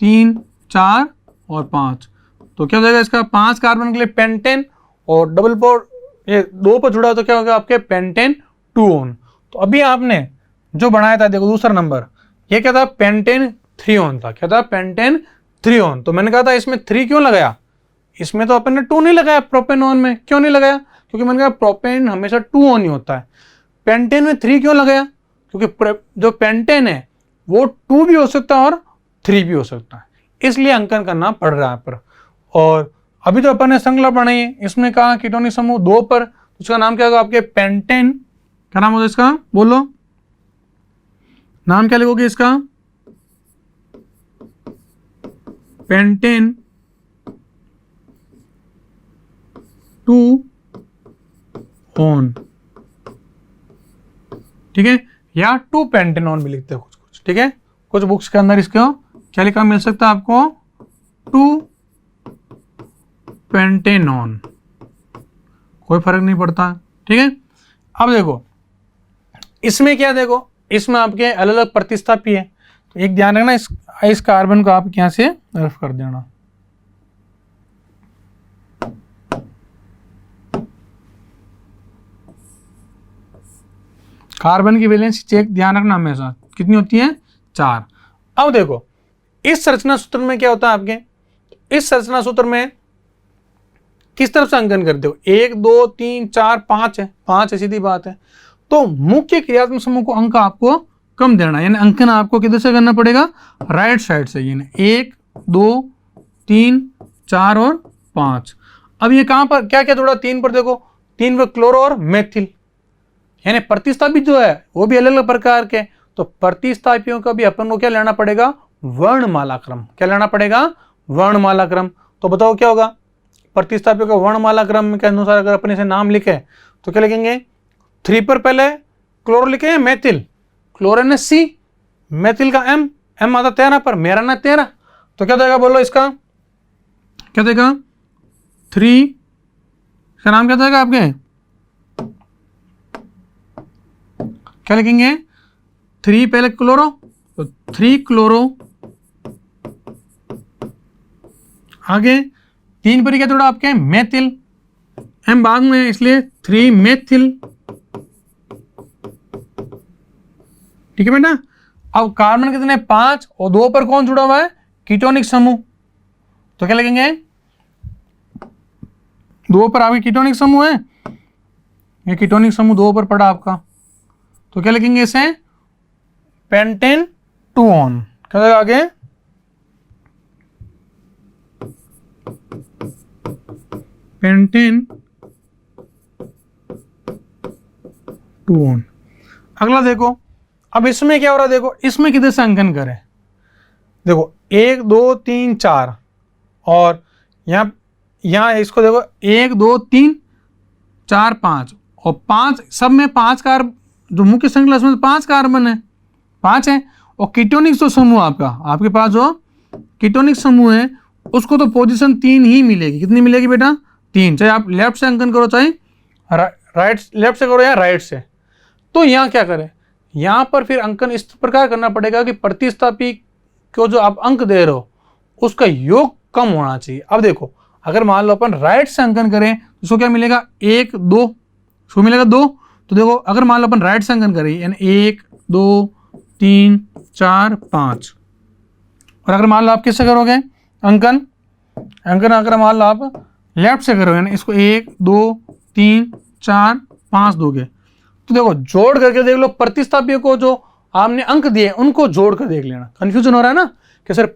3 4 और 5। तो क्या हो जाएगा इसका 5 कार्बन के लिए पेंटेन और डबल पर ये 2 पर जुड़ा तो क्या होगा आपके पेंटेन 2 ऑन। तो अभी आपने जो बनाया था देखो दूसरा नंबर ये क्या था पेंटेन 3 ऑन था। क्या था पेंटेन 3 ऑन। तो मैंने कहा था इसमें 3 क्यों लगाया, इसमें तो अपन ने 2 नहीं लगाया प्रोपेनॉन में। क्यों नहीं लगाया, क्योंकि मैंने कहा प्रोपेन हमेशा 2 ऑन ही होता है। पेंटेन में 3 क्यों लगाया, क्योंकि जो पेंटेन है वो 2 भी हो सकता है और 3 भी हो सकता है, इसलिए अंकन करना पड़ रहा है पर। और अभी तो अपन ने श्रृंखला बनाई है, इसमें कहा कीटोनिक समूह 2 पर, उसका नाम क्या होगा आपके पेंटेन। क्या नाम होगा इसका, बोलो नाम क्या लिखोगे इसका, पेंटेन 2 ऑन, ठीक है, या 2 पेंटेनॉन भी लिखते हैं कुछ, ठीक है। कुछ बुक्स के अंदर इसको क्या लिखा मिल सकता है आपको 2 पेंटेनॉन, कोई फर्क नहीं पड़ता, ठीक है। अब देखो इसमें क्या, देखो इसमें आपके अलग अलग प्रतिस्थापी है। तो एक ध्यान रखना इस कार्बन को आप यहां से रफ कर देना। कार्बन की वैलेंसी चेक ध्यान रखना हमेशा कितनी होती है 4। अब देखो इस संरचना सूत्र में क्या होता है आपके, इस संरचना सूत्र में किस तरफ से अंकन करते हो 1 2 3 4 5 है, 5 है सीधी बात है। तो मुख्य क्रियात्मक समूह को अंक आपको कम देना, यानी अंकन आपको किधर से करना पड़ेगा, राइट साइड से, यानी 1 2 3 4 और 5। अब ये कहां पर क्या क्या जोड़ा 3 पर, देखो 3 पर क्लोरो और मेथिल, यानी प्रतिस्थापी जो है वो भी अलग अलग प्रकार के। तो प्रतिस्थापियों का भी अपन को क्या लेना पड़ेगा, वर्णमाला क्रम। क्या लेना पड़ेगा, वर्णमाला क्रम। तो बताओ क्या होगा प्रतिस्थापियों का वर्णमाला क्रम के अनुसार अगर अपन इसे नाम लिखे तो क्या लिखेंगे, 3 पर पहले क्लोरो लिखे हैं मेथिल, क्लोरीन है C, मेथिल का M आता 13 पर, मेरा ना 13। तो क्या देगा बोलो इसका, क्या देगा 3 का नाम क्या देगा आपके, क्या लिखेंगे 3 पहले क्लोरो, तो 3 क्लोरो, आगे 3 पर क्या जोड़ा आपके मेथिल, M बाद में इसलिए 3 मेथिल, ठीक है बेटा। अब कार्बन कितने 5 और 2 पर कौन जुड़ा हुआ है, कीटोनिक समूह। तो क्या लिखेंगे 2 पर आपके कीटोनिक समूह है, ये कीटोनिक समूह 2 पर पड़ा आपका। तो क्या लिखेंगे इसे पेंटेन 2 ऑन। क्या होगा आगे पेंटेन 2 ऑन। अगला देखो अब इसमें क्या हो रहा है, देखो इसमें किधर से अंकन करें, देखो 1 2 3 4 और यहाँ इसको देखो 1 2 3 4 5 और 5 सब में 5 कार्बन, जो मुख्य श्रृंखला उसमें 5 कार्बन है, 5 है। और कीटोनिक जो समूह आपका आपके पास जो कीटोनिक समूह है उसको तो पोजीशन 3 ही मिलेगी। कितनी मिलेगी बेटा 3, चाहे आप लेफ्ट से अंकन करो चाहे राइट लेफ्ट से करो या राइट से। तो यहाँ क्या करें, यहाँ पर फिर अंकन इस प्रकार करना पड़ेगा कि प्रतिस्थापी को जो आप अंक दे रहे हो उसका योग कम होना चाहिए। अब देखो अगर मान लो अपन राइट से अंकन करें तो उसको क्या मिलेगा 1 2, उसको मिलेगा 2। तो देखो अगर मान लो अपन राइट से अंकन करें यानी 1 2 3 4 5, और अगर मान लो आप किससे करोगे अंकन अगर मान लो आप लेफ्ट से करोगे यानी इसको 1 2 3 4 5 दोगे, तो देखो जोड़ करके देख लो प्रतिस्थापियों को जो आपने अंक दिए उनको जोड़ कर देख लेना। कंफ्यूजन हो रहा है ना कि सर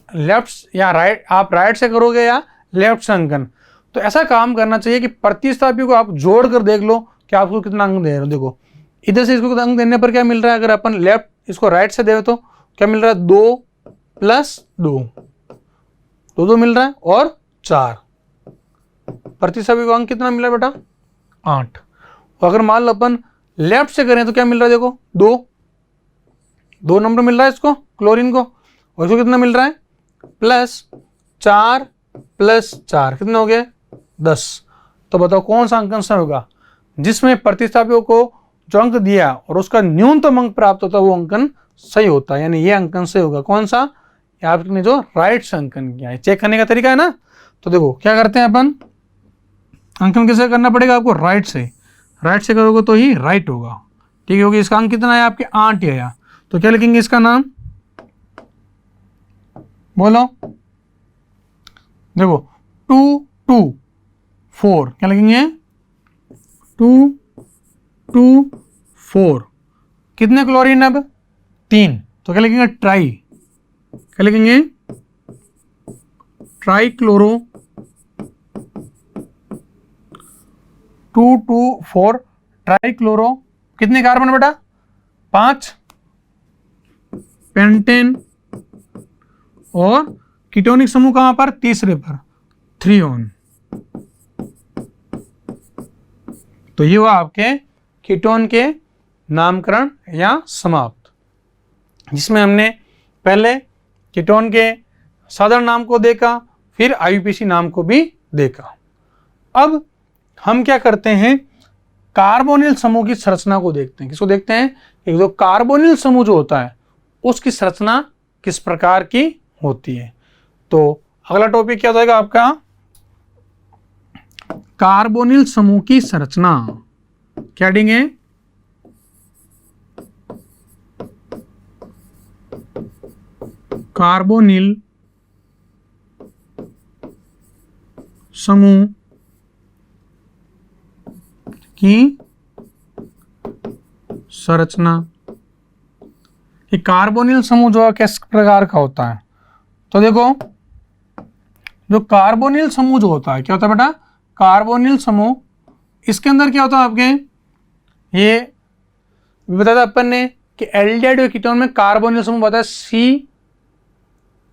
लेफ्ट या राइट, आप राइट से करोगे या लेफ्ट से अंकन। तो ऐसा काम करना चाहिए कि प्रतिस्थापियों को आप जोड़ कर देख लो कि आपको कितना अंक दे रहे हो। देखो इधर से इसको अंक देने पर क्या मिल रहा है, अगर अपन लेफ्ट इसको राइट से दे तो क्या मिल रहा है 2 + 2, 2 मिल रहा है और 4। प्रतिस्थापी को अंक कितना मिला बेटा 8। और अगर मान लो अपन लेफ्ट से करें तो क्या मिल रहा है देखो 2 नंबर मिल रहा है इसको क्लोरीन को, और इसको कितना मिल रहा है +4 + 4 कितने हो गए 10। तो बताओ कौन सा अंकन सही होगा, जिसमें प्रतिस्थापियों को जो अंक दिया और उसका न्यूनतम अंक प्राप्त होता है वो अंकन सही होता है, यानी ये अंकन सही होगा। कौन सा, आपने जो राइट से अंकन किया है, चेक करने का तरीका है ना। तो देखो क्या करते हैं अपन, अंकन कैसे करना पड़ेगा आपको, राइट से करोगे तो ही राइट होगा, ठीक है। क्योंकि इसका अंक कितना है आपके 8 ही आया, तो क्या लिखेंगे इसका नाम, बोलो, देखो 2 2 4 क्या लिखेंगे 2 2 4 कितने क्लोरीन अब 3, तो क्या लिखेंगे क्या लिखेंगे ट्राई क्लोरो 2 2 4 ट्राई क्लोरो, कितने कार्बन बेटा 5, पेंटेन, और कीटोनिक समूह कहां पर, तीसरे पर 3 तो ये हुआ आपके कीटोन के नामकरण या समाप्त, जिसमें हमने पहले कीटोन के साधारण नाम को देखा, फिर आईयूपीएसी नाम को भी देखा। अब हम क्या करते हैं, कार्बोनिल समूह की संरचना को देखते हैं। किसको देखते हैं, एक जो कार्बोनिल समूह जो होता है उसकी संरचना किस प्रकार की होती है। तो अगला टॉपिक क्या हो जाएगा आपका, कार्बोनिल समूह की संरचना। क्या देंगे, कार्बोनिल समूह की संरचना। कि कार्बोनिल समूह जो है किस प्रकार का होता है, तो देखो जो कार्बोनिल समूह जो होता है क्या होता है बेटा, कार्बोनिल समूह, इसके अंदर क्या होता है आपके, ये बताया था अपन ने कि एल्डिहाइड कीटोन में कार्बोनिल समूह बताया C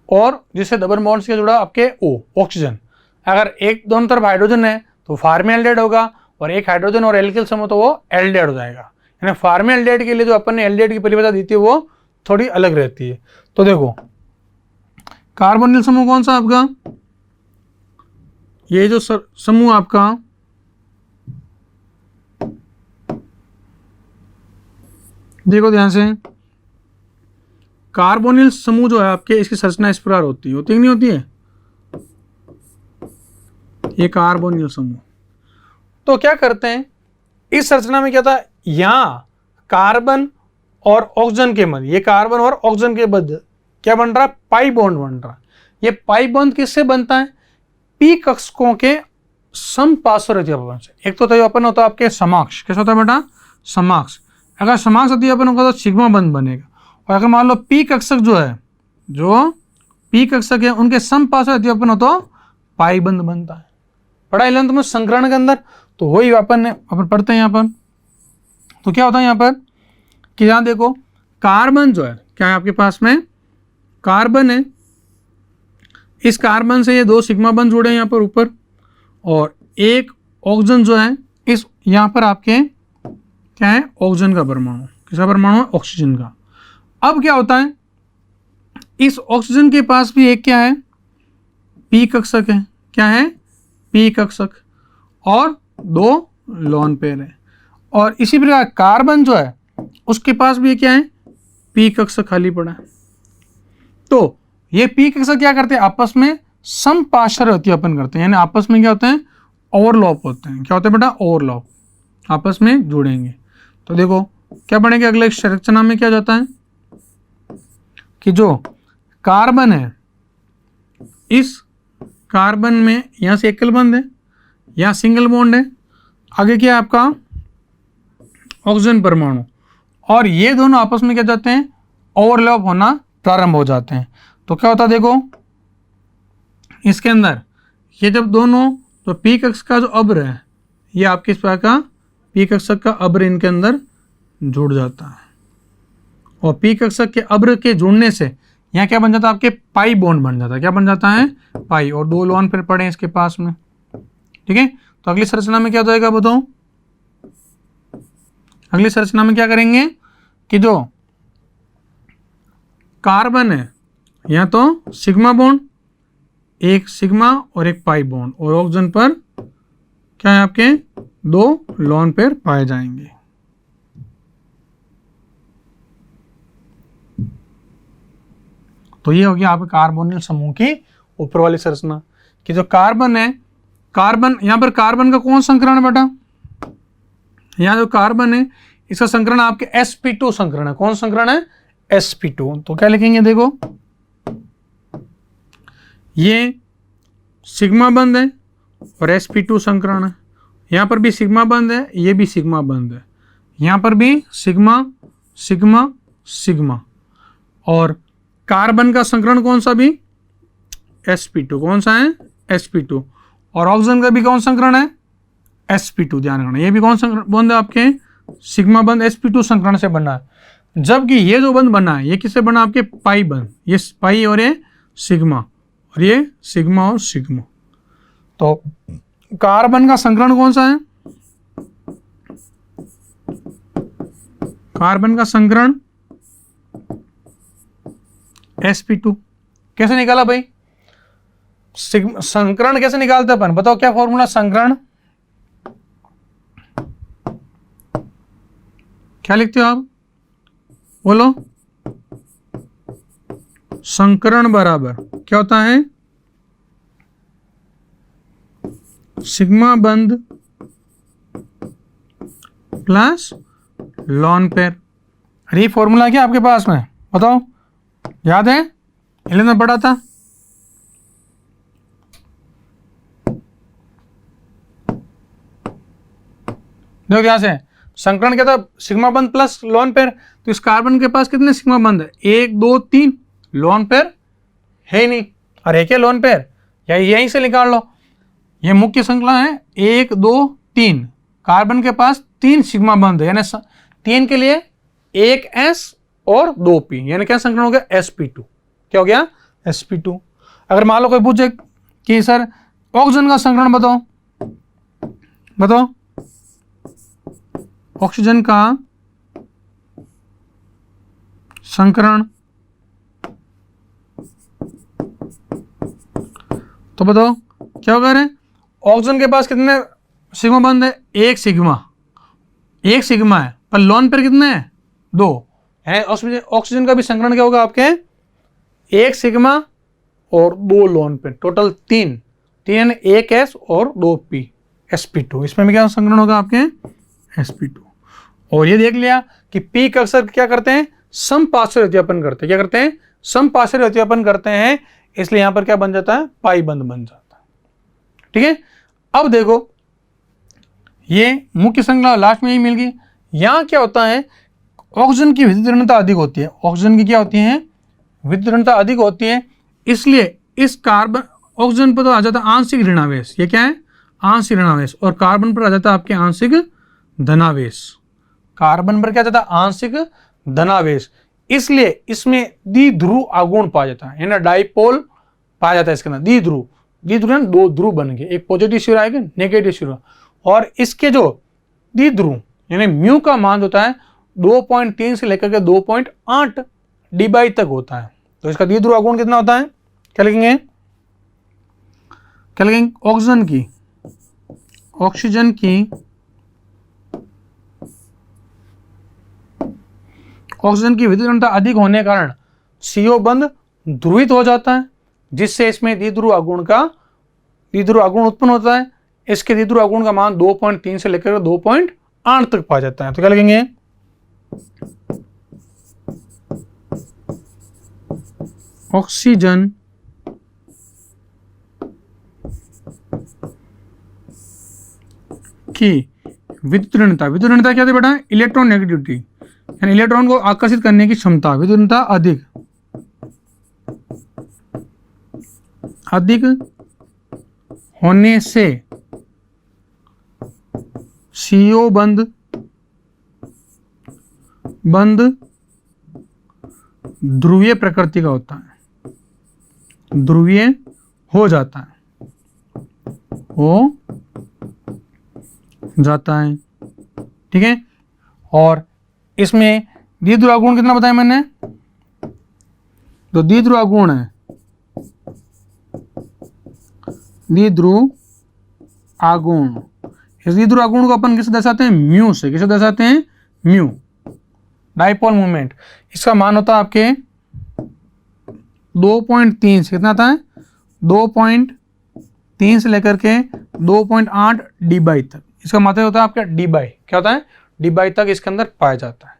और जिससे डबल बॉन्ड से जुड़ा आपके O ऑक्सीजन। अगर एक दोनों तरफ हाइड्रोजन है तो फार्मिएल्डिहाइड होगा, और एक हाइड्रोजन और एल्किल समूह तो वो एल्डिहाइड हो जाएगा। यानी फार्मिएल्डिहाइड के लिए जो अपन ने एल्डिहाइड की परिभाषा दी थी वो थोड़ी अलग रहती है। तो देखो कार्बोनिल समूह कौन सा आपका, ये जो समूह आपका देखो ध्यान से, कार्बोनिल समूह जो है आपके, इसकी संरचना इस प्रकार होती है कि नहीं होती है, ये कार्बोनिल समूह। तो क्या करते हैं इस संरचना में, क्या था, यहां कार्बन और ऑक्सीजन के मध्य, ये कार्बन और ऑक्सीजन के मध्य क्या बन रहा है, पाई बॉन्ड बन रहा है। ये पाई बॉन्ड किससे बनता है, पी कक्षकों के समपार्श्व अध्यापन से। एक तो अध्यापन होता है आपके समाक्ष, कैसा होता है बेटा, समाक्ष। अगर समाक्ष अध्यापन होगा तो सिग्मा बंध बनेगा, और अगर मान लो पी कक्षक जो है, जो पी कक्षक है उनके समपार्श्व अध्यापन हो तो पाई बंध बनता है। पढ़ा 11th में संकरण के अंदर, तो वही अपन पढ़ते हैं यहाँ पर। तो क्या होता है यहाँ पर कि यहाँ देखो कार्बन जो है, क्या है आपके पास में कार्बन है, इस कार्बन से ये 2 सिग्मा बंध जुड़े हैं यहाँ पर ऊपर, और एक ऑक्सीजन जो है, इस यहाँ पर आपके क्या है, ऑक्सीजन का परमाणु, किसका परमाणु है, ऑक्सीजन का। अब क्या होता है, इस ऑक्सीजन के पास भी एक क्या है, पी कक्षक है, क्या है, पी कक्षक, और 2 लोन पेयर है। और इसी प्रकार कार्बन जो है उसके पास भी क्या है, पी कक्षक खाली पड़ा है। तो ये पी कक्षक क्या करते हैं, आपस में समपार्श्व अध्यापन करते हैं, यानी आपस में क्या होते हैं, ओवरलैप होते हैं। क्या होते हैं बेटा, ओवरलैप, आपस में जुड़ेंगे। तो देखो क्या बनेगा, अगले संरचना में क्या जाता है कि जो कार्बन है, इस कार्बन में यहां से एकल बंध है, यहां सिंगल बॉन्ड है, आगे क्या है आपका ऑक्सीजन परमाणु, और ये दोनों आपस में क्या जाते हैं, ओवरलैप होना प्रारंभ हो जाते हैं। तो क्या होता है, देखो इसके अंदर ये जब दोनों, तो पी कक्षक का जो अब्र है, ये आपके इस प्रकार का पी कक्षक का अब्र इनके अंदर जुड़ जाता है, और पी कक्षक के अब्र के जुड़ने से यहाँ क्या बन जाता है, आपके पाई बॉन्ड बन जाता है। क्या बन जाता है, पाई, और 2 लोन फिर पड़े इसके पास में, ठीक है। तो अगली संरचना में क्या हो जाएगा बताओ, अगली संरचना में क्या करेंगे कि जो कार्बन है या तो सिग्मा बॉन्ड, एक सिग्मा और एक पाई बॉन्ड, और ऑक्सीजन पर क्या है आपके 2 लोन पेयर पाए जाएंगे। तो ये हो गया आपके कार्बोनिल समूह की ऊपर वाली संरचना कि जो कार्बन है, कार्बन यहां पर कार्बन का कौन संकरण है बेटा, यहां जो कार्बन है इसका संकरण आपके sp2 संकरण है। कौन संकरण है? sp2। तो क्या लिखेंगे, देखो ये सिग्मा बंध है और sp2 संकरण है, यहां पर भी सिग्मा बंध है, ये भी सिग्मा बंध है, यहां पर भी सिग्मा सिग्मा सिग्मा, और कार्बन का संकरण कौन सा भी sp2, कौन सा है sp2, और ऑक्सीजन का भी कौन संकरण है sp2। ध्यान रखना ये भी कौन संकरण बंध है आपके सिग्मा बंध sp2 संकरण से बना है, जबकि ये जो बंध बना है ये किससे बना आपके पाई बंध, ये पाई और ये सिग्मा, और ये सिग्मा और सिग्मा। तो कार्बन का संकरण कौन सा है, कार्बन का संकरण sp2। कैसे निकाला भाई, संकरण कैसे निकालते अपन, बताओ क्या फॉर्मूला संकरण, क्या लिखते हो आप, बोलो। संकरण बराबर क्या होता है, सिग्मा बंध प्लस लॉन पेयर। अरे फॉर्मूला क्या आपके पास में, बताओ, याद है, इलेवन में पढ़ा था। देखो यहां से संकरण क्या था, सिग्मा बंध प्लस लॉन पेयर। तो इस कार्बन के पास कितने सिग्मा बंध है, 1 2 3, लॉन पेयर है ही नहीं, और एक है लॉन पेयर, या यहीं से निकाल लो। ये मुख्य श्रृंखला है 1 2 3, कार्बन के पास 3 सिग्मा बंध है, यानी 3 के लिए 1 s और 2 p, यानी क्या संकरण हो गया sp2। क्या हो गया sp2। अगर मान लो कोई पूछे कि सर ऑक्सीजन का संकरण बताओ, बताओ ऑक्सीजन का संकरण, तो बताओ क्या होगा रे, ऑक्सीजन के पास कितने सिग्मा बंध है, 1 सिग्मा, 1 सिग्मा है, पर लॉन पेयर कितने हैं 2 है। ऑक्सीजन का भी संकरण क्या होगा आपके, 1 सिग्मा और 2 लॉन पेयर, टोटल 3, 1 s और 2 p, sp2। इसमें भी क्या संकरण होगा आपके sp2। और ये देख लिया कि p का अक्सर क्या करते हैं, समपार्श्विक व्यतियापन करते हैं, क्या करते हैं, समपार्श्विक व्यतियापन करते हैं, इसलिए यहां पर क्या बन जाता है, पाई बंध बन जाता है। ठीक है, अब देखो ये मुख्य श्रृंखला लास्ट में ही मिल गई। यहां क्या होता है, ऑक्सीजन की विद्युत ऋणता अधिक होती है, ऑक्सीजन की क्या होती है, विद्युत ऋणता अधिक होती है, इसलिए इस कार्बन ऑक्सीजन पर तो आ जाता है आंशिक ऋणावेश, ये क्या है आंशिक ऋणावेश, और कार्बन पर आ जाता है आपके आंशिक धनावेश, कार्बन पर क्या जाता है आंशिक धनावेश, इसलिए इसमें द्विध्रुव आघूर्ण पाया जाता है, यानी डाइपोल पाया जाता है इसके अंदर, द्विध्रुव, द्विध्रुव 2 ध्रुव बन गए, एक पॉजिटिव शिवर आएगा नेगेटिव शिवर, और इसके जो द्विध्रुव यानी म्यू का मान होता है 2.3 से लेकर के 2.8 dBi तक होता है। तो इसका द्विध्रुव आघूर्ण कितना होता है, क्या लिखेंगे, क्या लिखेंगे, ऑक्सीजन की विद्युत ऋणता अधिक होने के कारण CO बंध ध्रुवित हो जाता है, जिससे इसमें द्विध्रुव आघूर्ण उत्पन्न होता है। इसके द्विध्रुव आघूर्ण का मान 2.3 से लेकर 2.8 तक पाया जाता है। तो क्या लिखेंगे, ऑक्सीजन की विद्युत ऋणता क्या थी बेटा, इलेक्ट्रॉन नेगेटिविटी, यानी इलेक्ट्रॉन को आकर्षित करने की क्षमता, विद्युत ऋणता अधिक होने से CO बंध ध्रुवीय प्रकृति का होता है, ध्रुवीय हो जाता है, ठीक है। और इसमें द्विध्रुव आघूर्ण कितना बताया मैंने, जो द्विध्रुव आघूर्ण है, द्विध्रुव आघूर्ण, इस द्विध्रुव आघूर्ण को अपन किसे दर्शाते हैं? म्यू से। किसे दर्शाते हैं? Mu, dipole moment. इसका मान होता है आपके 2.3 से, कितना था? 2.3 से लेकर के 2.8 डी बाई तक। इसका मतलब होता है आपका डी बाई, क्या होता है? डी बाई तक इसके अंदर पाया जाता है।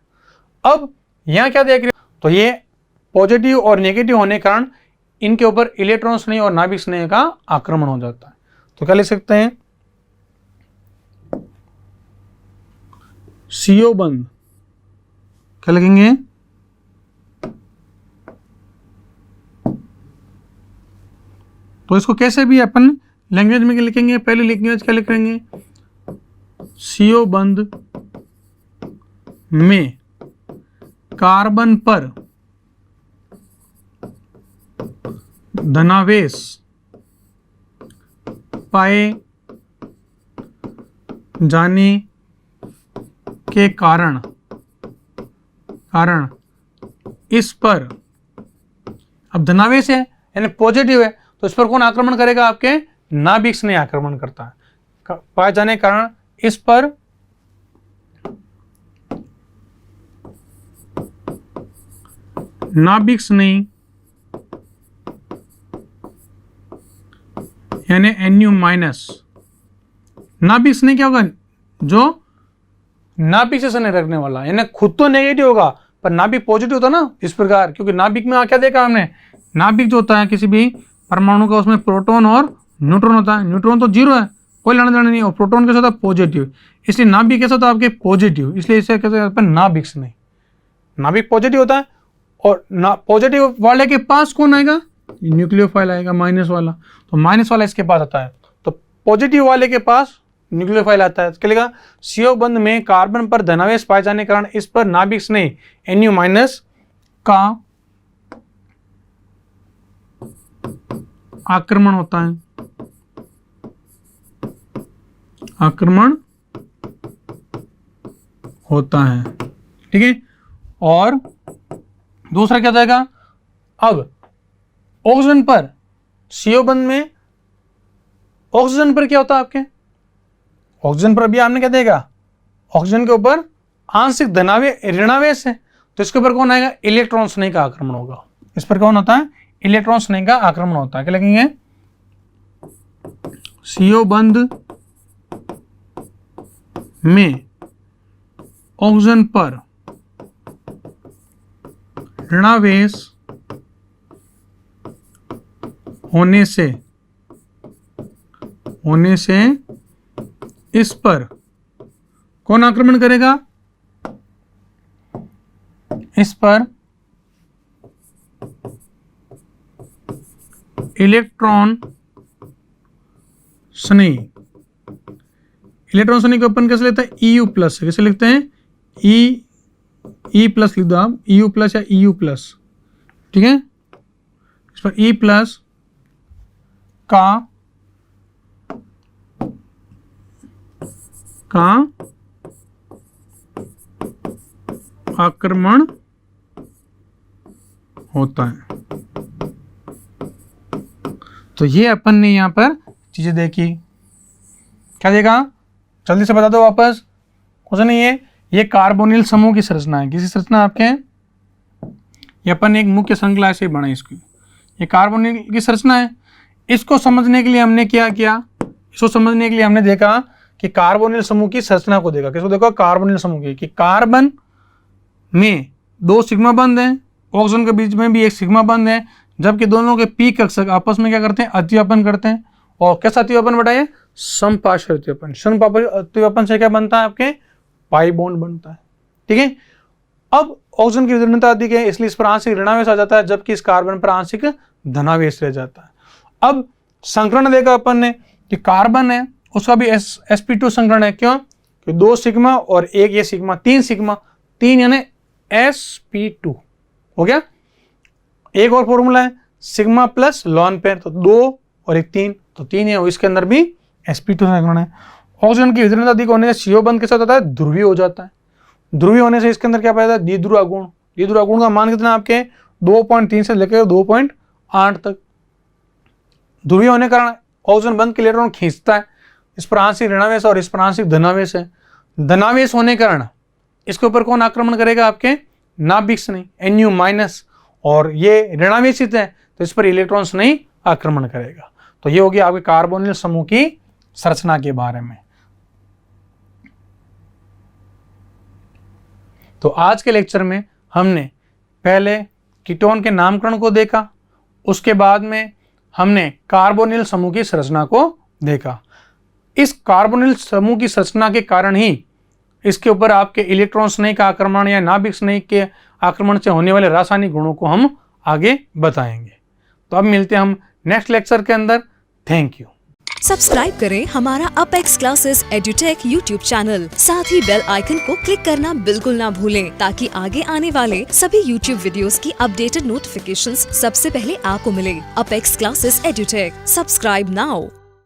अब यहाँ क्या देख रहे हो? तो ये पॉजिटिव और नेगेटिव होने के कारण इनके ऊपर इलेक्ट्रॉन स्नेह और नाभिक स्नेह का आक्रमण हो जाता है। तो क्या लिख सकते हैं? CO बंध, क्या लिखेंगे? तो इसको कैसे भी अपन लैंग्वेज में लिखेंगे? पहले लैंग्वेज क्या लिखेंगे? CO बंध में कार्बन पर धनावेश पाए जाने के कारण इस पर, अब धनावेश है यानी पॉजिटिव है, तो इस पर कौन आक्रमण करेगा? आपके नाभिक स्नेह आक्रमण करता है। पाए जाने के कारण इस पर नाभिक स्नेह यानी NU माइनस। नाभिक स्नेह क्या होगा? जो नाभिक से स्नेह रखने वाला, यानी खुद तो नेगेटिव होगा पर नाभिक पॉजिटिव होता ना, इस प्रकार। क्योंकि नाभिक में क्या देखा हमने? नाभिक जो होता है किसी भी परमाणु का, उसमें प्रोटॉन और न्यूट्रॉन होता है। न्यूट्रॉन तो जीरो है, कोई लेना देना नहीं, और प्रोटॉन कैसा होता है? पॉजिटिव। इसलिए नाभिक कैसा होता है? आपके पॉजिटिव, इसलिए इसे कहते हैं नाभिक स्नेह। नाभिक पॉजिटिव होता है और पॉजिटिव वाले के पास कौन आएगा? न्यूक्लियोफाइल आएगा, माइनस वाला। तो माइनस वाला इसके पास आता है, तो पॉजिटिव वाले के पास न्यूक्लियोफाइल आता है। क्या लिखा? CO बंध में कार्बन पर धनावेश पाए जाने के कारण इस पर नाभिक स्नेह NU माइनस का आक्रमण होता है, आक्रमण होता है। ठीक है। और दूसरा क्या जाएगा? अब ऑक्सीजन पर, CO बंध में ऑक्सीजन पर क्या होता है आपके? ऑक्सीजन पर भी आपने क्या देगा? ऑक्सीजन के ऊपर आंशिक धनावेश ऋणावेश है, तो इसके ऊपर कौन आएगा? इलेक्ट्रॉन स्नेह का आक्रमण होगा। इस पर कौन होता है? इलेक्ट्रॉन स्नेह का आक्रमण होता है। क्या लिखेंगे? CO बंध में ऑक्सीजन पर ऋणावेश होने से इस पर कौन आक्रमण करेगा? इस पर इलेक्ट्रॉन स्नेह। इलेक्ट्रॉन स्नेह को अपन कैसे लेते हैं? EU plus. कैसे लिखते हैं? E प्लस लिख दो आप, EU प्लस या EU प्लस। ठीक है। इस पर E प्लस का आक्रमण होता है। तो ये अपन ने यहां पर चीजें देखी। क्या देखा? जल्दी से बता दो वापस। कुछ नहीं है, ये कार्बोनिल समूह की संरचना है। किसी संरचना आपके? ये अपन एक मुख्य श्रृंखला ऐसे ही बनाई इसकी। ये कार्बोनिल की संरचना है। इसको समझने के लिए हमने क्या किया? इसको समझने के लिए हमने देखा कि कार्बोनिल समूह की संरचना को देखा। किसको देखा? कार्बोनिल समूह की। कि कार्बन में 2 सिग्मा बंध है, ऑक्सीजन के बीच में भी एक सिग्मा बंध है, जबकि दोनों के पी कक्षक आपस में क्या करते हैं? अतिव्यापन करते हैं। और कैसा अतिव्यापन बताइए? समपार्श्विक अतिव्यापन। समपार्श्विक अतिव्यापन से क्या बनता है? आपके पाई बॉन्ड बनता है। ठीक है। अब ऑक्सीजन की विदीर्णता अधिक है, इसलिए इस पर आंशिक ऋणावेश आ जाता है, जबकि इस कार्बन पर आंशिक धनावेश रह जाता है। अब संकरण देखा अपन ने कि कार्बन है, उसका भी sp2 संकरण है। क्यों? कि 2 सिग्मा और एक ये सिग्मा, 3 सिग्मा, 3 यानी sp2 हो गया। एक और फॉर्मूला है सिग्मा प्लस लॉन पेयर, तो 2 और एक 3, तो 3 है, और इसके अंदर भी sp2 संकरण है। ऑक्सीजन की विदीर्णता अधिक होने से CO बंध के साथ होता है? ध्रुवीय हो जाता है। ध्रुवीय होने से इसके अंदर क्या पाया जाता है? द्विध्रुव आघूर्ण। द्विध्रुव आघूर्ण का मान कितना आपके? 2.3 से लेकर 2.8 तक। ध्रुवीय होने के कारण ऑक्सीजन बंध के इलेक्ट्रॉन खींचता है। इस पर आंशिक ऋणावेश और इस पर आंशिक धनावेश है। धनावेश होने के कारण इसके ऊपर कौन आक्रमण करेगा? आपके नाभिक नहीं, Nu माइनस, और ये ऋणावेशित है तो इस पर इलेक्ट्रॉन्स नहीं आक्रमण करेगा। तो ये होगी आपके कार्बोनिल समूह की संरचना के बारे में। तो आज के लेक्चर में हमने पहले कीटोन के नामकरण को देखा, उसके बाद में हमने कार्बोनिल समूह की संरचना को देखा। इस कार्बोनिल समूह की संरचना के कारण ही इसके ऊपर आपके इलेक्ट्रॉन स्नेह का आक्रमण या नाभिक स्नेह के आक्रमण से होने वाले रासायनिक गुणों को हम आगे बताएंगे। तो अब मिलते हैं हम नेक्स्ट लेक्चर के अंदर। Thank you. सब्सक्राइब करें हमारा Apex Classes Edutech YouTube channel, साथ ही बेल आइकन को क्लिक करना बिल्कुल ना भूलें ताकि आगे आने वाले सभी यूट्यूब वीडियोस की अपडेटेड नोटिफिकेशंस सबसे पहले आपको मिले। Apex Classes Edutech, subscribe now.